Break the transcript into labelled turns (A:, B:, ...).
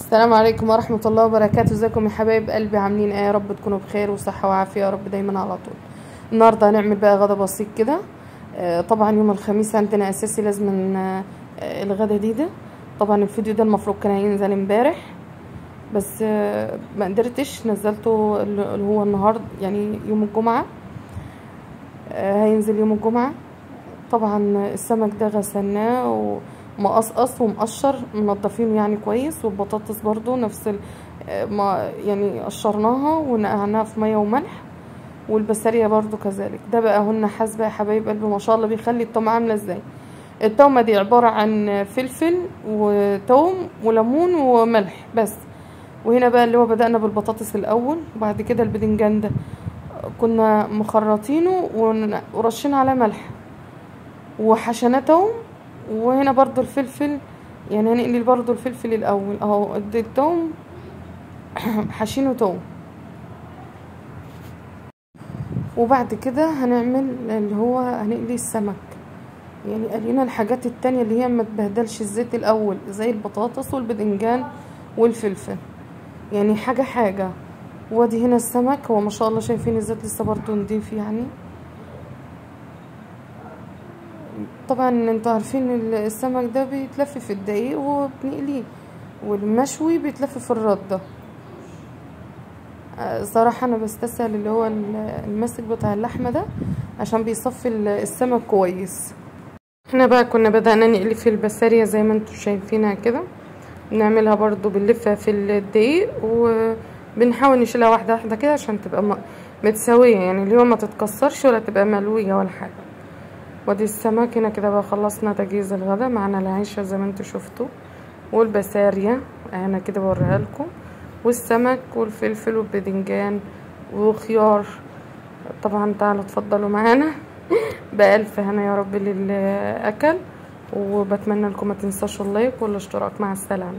A: السلام عليكم ورحمة الله وبركاته. ازيكم يا حبايب قلبي؟ عاملين ايه؟ يا رب تكونوا بخير وصحة وعافية يا رب دايما على طول. النهاردة هنعمل بقى غدا بسيط كده. طبعا يوم الخميس عندنا اساسي لازم الغدا ده. طبعا الفيديو ده المفروض كان هينزل امبارح، بس ما قدرتش نزلته اللي هو النهارده، يعني يوم الجمعة. هينزل يوم الجمعة. طبعا السمك ده غسلناه ومقصقص ومقشر منضفينه يعني كويس، والبطاطس برضو نفس ما يعني قشرناها ونقعناها في ميه وملح، والبسارية برضو كذلك. ده بقى هن حاسبة يا حبايب قلبي ما شاء الله بيخلي التومة عاملة ازاي. التومة دي عبارة عن فلفل وتوم وليمون وملح بس. وهنا بقى اللي هو بدأنا بالبطاطس الأول، وبعد كده البدنجان ده كنا مخرطينه ورشين على ملح وحشناه توم. وهنا برضو الفلفل، يعني هنقلي برضو الفلفل الاول اهو قد التوم حشينه توم. وبعد كده هنعمل اللي هو هنقلي السمك، يعني قلينا الحاجات التانية اللي هي ما تبهدلش الزيت الاول زي البطاطس والبدنجان والفلفل، يعني حاجة حاجة. وادي هنا السمك، هو ما شاء الله شايفين الزيت لسه برضو نضيف يعني. طبعا انتوا عارفين السمك ده بيتلف في الدقيق وبنقليه، والمشوي بيتلف في الردة. صراحة انا بستسهل اللي هو المسك بتاع اللحمة ده عشان بيصفي السمك كويس. احنا بقى كنا بدأنا نقلي في البسارية زي ما انتوا شايفينها كده، بنعملها برضو بنلفها في الدقيق وبنحاول نشيلها واحدة واحدة كده عشان تبقى متساوية، يعني اللي هو ما تتكسرش ولا تبقى ملوية ولا حاجة. ودي السمك هنا كده بقى خلصنا تجهيز الغدا. معنا العيشة زي ما انتوا شفتوا، والبسارية انا كده بوريها لكم، والسمك والفلفل والباذنجان وخيار. طبعا تعالوا اتفضلوا معانا بألف هنا يا رب للي اكل، وبتمنى لكم ما تنساش اللايك والاشتراك. مع السلامة.